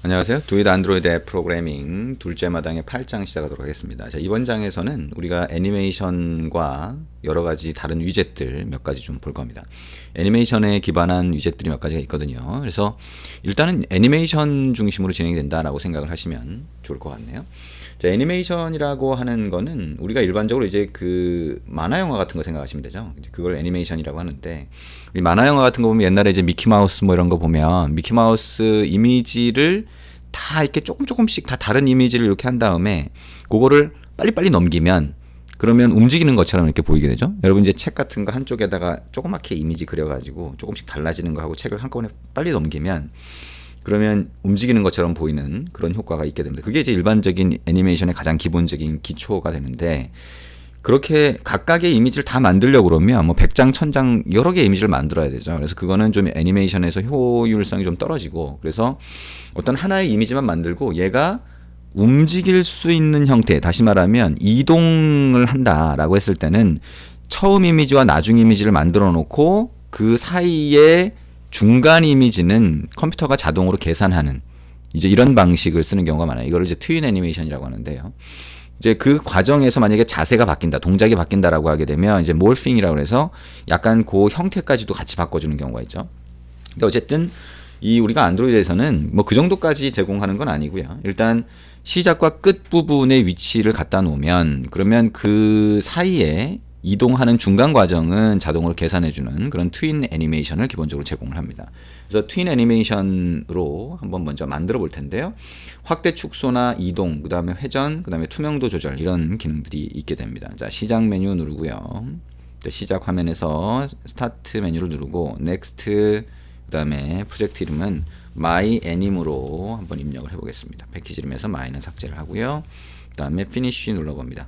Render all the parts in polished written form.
안녕하세요. 두잇 안드로이드 앱 프로그래밍 둘째 마당의 8장 시작하도록 하겠습니다. 자, 이번 장에서는 우리가 애니메이션과 여러 가지 다른 위젯들 몇 가지 좀 볼 겁니다. 애니메이션에 기반한 위젯들이 몇 가지가 있거든요. 그래서 일단은 애니메이션 중심으로 진행된다라고 생각을 하시면 좋을 것 같네요. 자, 애니메이션이라고 하는 거는 우리가 일반적으로 이제 그 만화 영화 같은 거 생각하시면 되죠. 이제 그걸 애니메이션이라고 하는데, 우리 만화 영화 같은 거 보면 옛날에 이제 미키마우스 뭐 이런 거 보면 미키마우스 이미지를 다 이렇게 조금씩 다 다른 이미지를 이렇게 한 다음에 그거를 빨리빨리 넘기면 그러면 움직이는 것처럼 이렇게 보이게 되죠. 여러분 이제 책 같은 거 한쪽에다가 조그맣게 이미지 그려가지고 조금씩 달라지는 거 하고 책을 한꺼번에 빨리 넘기면 그러면 움직이는 것처럼 보이는 그런 효과가 있게 됩니다. 그게 이제 일반적인 애니메이션의 가장 기본적인 기초가 되는데, 그렇게 각각의 이미지를 다 만들려고 그러면 뭐 100장, 1000장 여러 개의 이미지를 만들어야 되죠. 그래서 그거는 좀 애니메이션에서 효율성이 좀 떨어지고, 그래서 어떤 하나의 이미지만 만들고 얘가 움직일 수 있는 형태, 다시 말하면 이동을 한다라고 했을 때는 처음 이미지와 나중 이미지를 만들어 놓고 그 사이에 중간 이미지는 컴퓨터가 자동으로 계산하는 이제 이런 방식을 쓰는 경우가 많아요. 이걸 이제 트윈 애니메이션이라고 하는데요. 이제 그 과정에서 만약에 자세가 바뀐다, 동작이 바뀐다라고 하게 되면 이제 몰핑이라고 해서 약간 그 형태까지도 같이 바꿔주는 경우가 있죠. 근데 어쨌든 이 우리가 안드로이드에서는 뭐 그 정도까지 제공하는 건 아니고요. 일단 시작과 끝 부분의 위치를 갖다 놓으면 그러면 그 사이에 이동하는 중간 과정은 자동으로 계산해주는 그런 트윈 애니메이션을 기본적으로 제공을 합니다. 그래서 트윈 애니메이션으로 한번 먼저 만들어 볼 텐데요. 확대 축소나 이동, 그 다음에 회전, 그 다음에 투명도 조절 이런 기능들이 있게 됩니다. 자, 시작 메뉴 누르고요. 시작 화면에서 스타트 메뉴를 누르고 넥스트, 그 다음에 프로젝트 이름은 my anim으로 한번 입력을 해보겠습니다. 패키지 이름에서 my는 삭제를 하고요. 그 다음에 finish 눌러봅니다.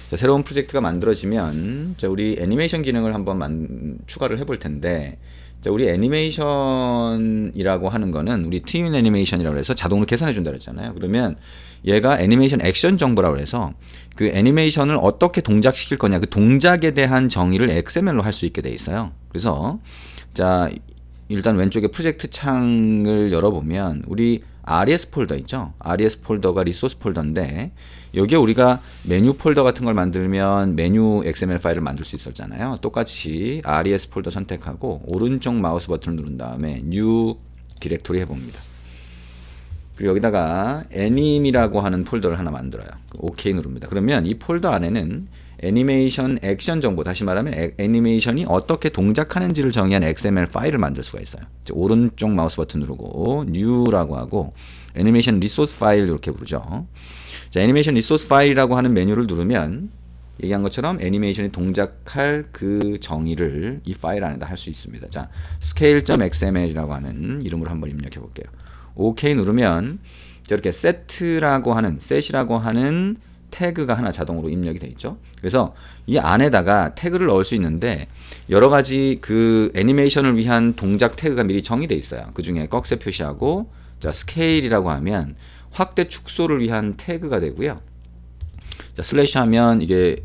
자, 새로운 프로젝트가 만들어지면 자, 우리 애니메이션 기능을 한번 추가를 해볼 텐데, 자, 우리 애니메이션이라고 하는 거는 우리 트윈 애니메이션이라고 해서 자동으로 계산해 준다 그랬잖아요. 그러면 얘가 애니메이션 액션 정보라고 해서 그 애니메이션을 어떻게 동작시킬 거냐, 그 동작에 대한 정의를 XML로 할 수 있게 돼 있어요. 그래서 자, 일단 왼쪽에 프로젝트 창을 열어보면 우리 RES 폴더 있죠. RES 폴더가 리소스 폴더인데 여기에 우리가 메뉴 폴더 같은 걸 만들면 메뉴 XML 파일을 만들 수 있었잖아요. 똑같이 RES 폴더 선택하고 오른쪽 마우스 버튼을 누른 다음에 New 디렉토리 해봅니다. 그리고 여기다가 애님이라고 하는 폴더를 하나 만들어요. OK 누릅니다. 그러면 이 폴더 안에는 애니메이션 액션 정보, 다시 말하면 애니메이션이 어떻게 동작하는지를 정의한 XML 파일을 만들 수가 있어요. 오른쪽 마우스 버튼 누르고 New라고 하고 애니메이션 리소스 파일 이렇게 부르죠. 자, 애니메이션 리소스 파일이라고 하는 메뉴를 누르면 얘기한 것처럼 애니메이션이 동작할 그 정의를 이 파일 안에다 할 수 있습니다. 자, scale.xml이라고 하는 이름으로 한번 입력해 볼게요. OK 누르면 저렇게 set이라고 하는 태그가 하나 자동으로 입력이 되어 있죠. 그래서 이 안에다가 태그를 넣을 수 있는데 여러 가지 그 애니메이션을 위한 동작 태그가 미리 정의되어 있어요. 그 중에 꺽쇠 표시하고, 자, 스케일이라고 하면 확대 축소를 위한 태그가 되고요. 자, 슬래시 하면 이게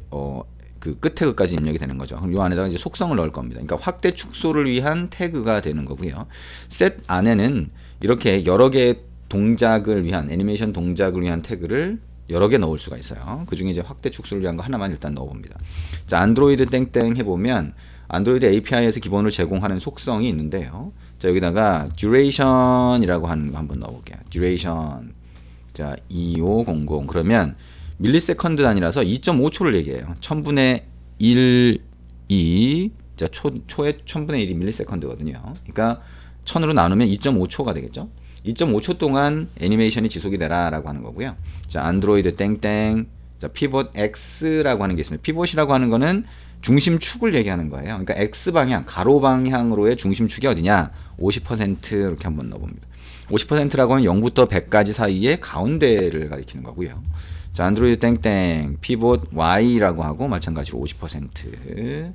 그 끝 태그까지 입력이 되는 거죠. 그럼 이 안에다가 이제 속성을 넣을 겁니다. 그러니까 확대 축소를 위한 태그가 되는 거고요. set 안에는 이렇게 여러 개의 동작을 위한 애니메이션 동작을 위한 태그를 여러 개 넣을 수가 있어요. 그 중에 이제 확대 축소를 위한 거 하나만 일단 넣어봅니다. 자, 안드로이드 땡땡 해보면 안드로이드 API에서 기본으로 제공하는 속성이 있는데요. 자, 여기다가 duration이라고 하는 거 한번 넣어볼게요. duration. 자, 2500. 그러면 밀리세컨드 단위라서 2.5초를 얘기해요. 1000분의 1, 2. 자, 초의 1000분의 1이 밀리세컨드거든요. 그러니까 1000으로 나누면 2.5초가 되겠죠. 2.5초 동안 애니메이션이 지속이 되라 라고 하는 거고요. 자, 안드로이드 땡땡. 자, 피벗 X라고 하는 게 있습니다. 피벗이라고 하는 거는 중심축을 얘기하는 거예요. 그러니까 X방향, 가로 방향으로의 중심축이 어디냐? 50% 이렇게 한번 넣어봅니다. 50%라고 하면 0부터 100까지 사이의 가운데를 가리키는 거고요. 자, 안드로이드 땡땡, 피벗 Y라고 하고 마찬가지로 50%. 그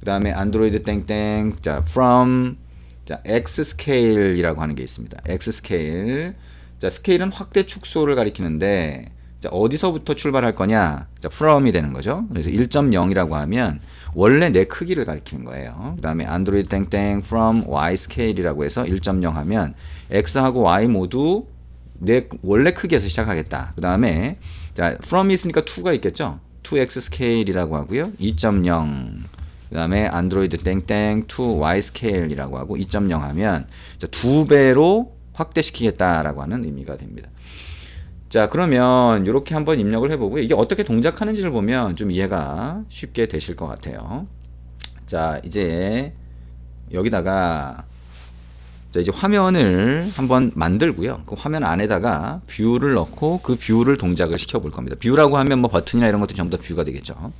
다음에 안드로이드 땡땡, 자, from, 자, X 스케일이라고 하는 게 있습니다. X 스케일. 자, 스케일은 확대 축소를 가리키는데, 자, 어디서부터 출발할 거냐? 자, from이 되는 거죠. 그래서 1.0이라고 하면 원래 내 크기를 가리키는 거예요. 그 다음에 안드로이드 땡땡 from y scale이라고 해서 1.0 하면 x하고 y 모두 내 원래 크기에서 시작하겠다. 그 다음에 자, from이 있으니까 2가 있겠죠. 2x scale이라고 하고요. 2.0 그 다음에 안드로이드 땡땡 to y scale이라고 하고 2.0 하면 자, 2배로 확대시키겠다라고 하는 의미가 됩니다. 자, 그러면 이렇게 한번 입력을 해보고요. 이게 어떻게 동작하는지를 보면 좀 이해가 쉽게 되실 것 같아요. 자, 이제 여기다가 자, 이제 화면을 한번 만들고요. 그 화면 안에다가 뷰를 넣고 그 뷰를 동작을 시켜볼 겁니다. 뷰라고 하면 뭐 버튼이나 이런 것도 전부 다 뷰가 되겠죠.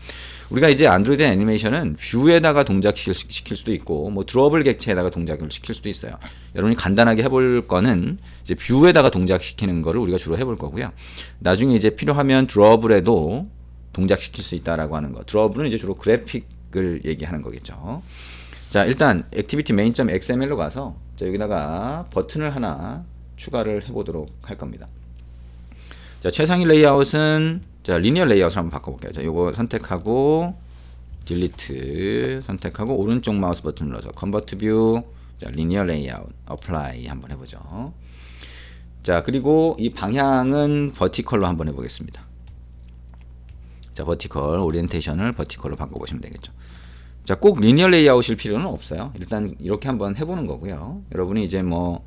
우리가 이제 안드로이드 애니메이션은 뷰에다가 동작시킬 수도 있고, 뭐 드롭을 객체에다가 동작을 시킬 수도 있어요. 여러분이 간단하게 해볼 거는 이제 뷰에다가 동작시키는 거를 우리가 주로 해볼 거고요. 나중에 이제 필요하면 드롭을 해도 동작시킬 수 있다라고 하는 거. 드롭은 이제 주로 그래픽을 얘기하는 거겠죠. 자, 일단 activity main.xml로 가서 자, 여기다가 버튼을 하나 추가를 해보도록 할 겁니다. 자, 최상위 레이아웃은 자, 리니어 레이아웃을 한번 바꿔볼게요. 자, 요거 선택하고 딜리트 선택하고 오른쪽 마우스 버튼 눌러서 컨버트 뷰, 자, 리니어 레이아웃, 어플라이 한번 해보죠. 자, 그리고 이 방향은 버티컬로 한번 해보겠습니다. 자, 버티컬 오리엔테이션을 버티컬로 바꿔보시면 되겠죠. 자, 꼭 리니어 레이아웃일 필요는 없어요. 일단 이렇게 한번 해보는 거고요. 여러분이 이제 뭐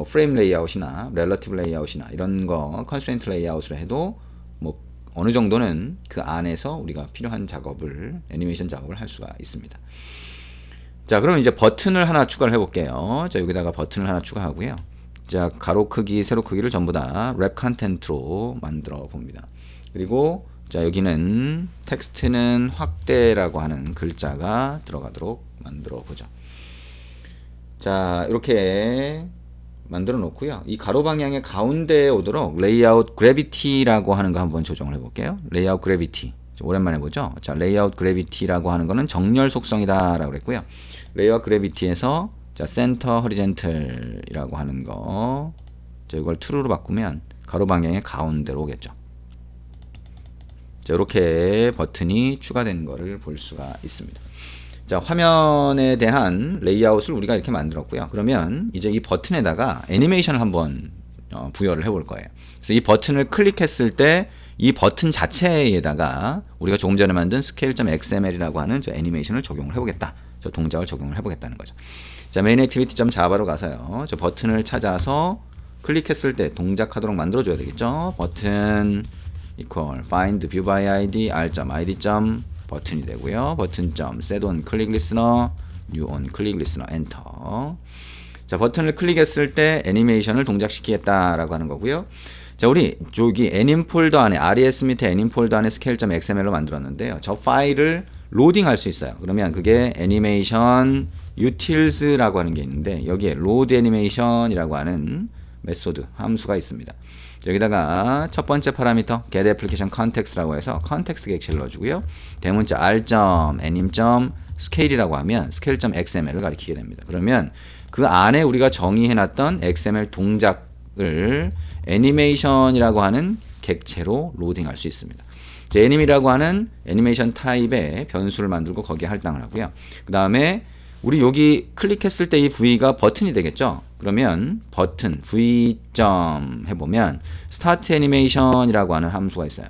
프레임 레이아웃이나 렐러티브 레이아웃이나 이런 거 컨스트레인트 레이아웃을 해도 뭐 어느 정도는 그 안에서 우리가 필요한 작업을 애니메이션 작업을 할 수가 있습니다. 자, 그럼 이제 버튼을 하나 추가를 해볼게요. 자, 여기다가 버튼을 하나 추가하고요. 자, 가로 크기, 세로 크기를 전부 다 랩 컨텐트로 만들어 봅니다. 그리고 자, 여기는 텍스트는 확대라고 하는 글자가 들어가도록 만들어 보죠. 자, 이렇게 만들어 놓고요. 이 가로 방향의 가운데에 오도록 레이아웃 그래비티라고 하는 거 한번 조정을 해볼게요. 레이아웃 그래비티. 오랜만에 보죠. 자, 레이아웃 그래비티라고 하는 거는 정렬 속성이다라고 그랬고요. 레이아웃 그래비티에서 자, 센터 허리젠틀이라고 하는 거. 자, 이걸 true로 바꾸면 가로 방향의 가운데로 오겠죠. 자, 이렇게 버튼이 추가된 거를 볼 수가 있습니다. 자, 화면에 대한 레이아웃을 우리가 이렇게 만들었고요. 그러면 이제 이 버튼에다가 애니메이션을 한번 부여를 해볼 거예요. 그래서 이 버튼을 클릭했을 때 이 버튼 자체에다가 우리가 조금 전에 만든 scale.xml이라고 하는 저 애니메이션을 적용을 해보겠다. 저 동작을 적용을 해보겠다는 거죠. 자, mainActivity.java로 가서요. 저 버튼을 찾아서 클릭했을 때 동작하도록 만들어줘야 되겠죠. 버튼 equal find view by id r.id. 버튼이 되고요. 버튼 set on click listener, new on click listener, enter. 자, 버튼을 클릭했을 때 애니메이션을 동작시키겠다라고 하는 거고요. 자, 우리 저기 애님 폴더 안에 res 밑에 애님 폴더 안에 scale.xml로 만들었는데요. 저 파일을 로딩할 수 있어요. 그러면 그게 애니메이션 utils라고 하는 게 있는데 여기에 load animation이라고 하는 메소드 함수가 있습니다. 여기다가 첫 번째 파라미터 get application context라고 해서 컨텍스트 객체를 넣어주고요. 대문자 r.anim.scale이라고 하면 scale.xml을 가리키게 됩니다. 그러면 그 안에 우리가 정의해놨던 xml 동작을 애니메이션이라고 하는 객체로 로딩할 수 있습니다. 애님이라고 하는 애니메이션 타입의 변수를 만들고 거기에 할당을 하고요. 그 다음에 우리 여기 클릭했을 때 이 V가 버튼이 되겠죠. 그러면 버튼 V 해보면 start animation이라고 하는 함수가 있어요.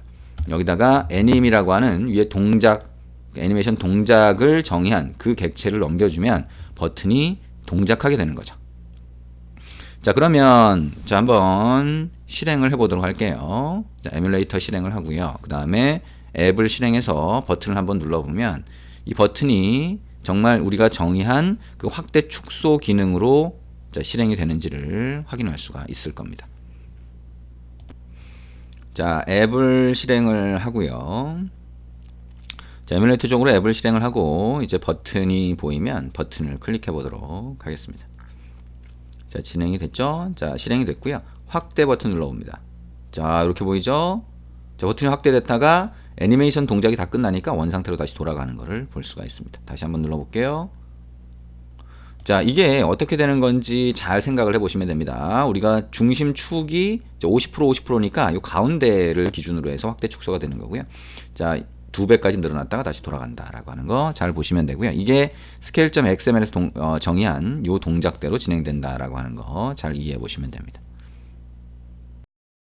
여기다가 anim이라고 하는 위에 동작 애니메이션 동작을 정의한 그 객체를 넘겨주면 버튼이 동작하게 되는 거죠. 자, 그러면 자, 한번 실행을 해보도록 할게요. 자, 에뮬레이터 실행을 하고요. 그 다음에 앱을 실행해서 버튼을 한번 눌러보면 이 버튼이 정말 우리가 정의한 그 확대 축소 기능으로 자, 실행이 되는지를 확인할 수가 있을 겁니다. 자, 앱을 실행을 하고요. 자, 에뮬레이터 쪽으로 앱을 실행을 하고 이제 버튼이 보이면 버튼을 클릭해 보도록 하겠습니다. 자, 진행이 됐죠? 자, 실행이 됐고요. 확대 버튼 눌러봅니다. 자, 이렇게 보이죠? 자, 버튼이 확대됐다가 애니메이션 동작이 다 끝나니까 원상태로 다시 돌아가는 것을 볼 수가 있습니다. 다시 한번 눌러볼게요. 자, 이게 어떻게 되는 건지 잘 생각을 해보시면 됩니다. 우리가 중심축이 50% 50%니까 이 가운데를 기준으로 해서 확대 축소가 되는 거고요. 자, 2배까지 늘어났다가 다시 돌아간다라고 하는 거 잘 보시면 되고요. 이게 스케일.xml에서 정의한 이 동작대로 진행된다라고 하는 거 잘 이해해 보시면 됩니다.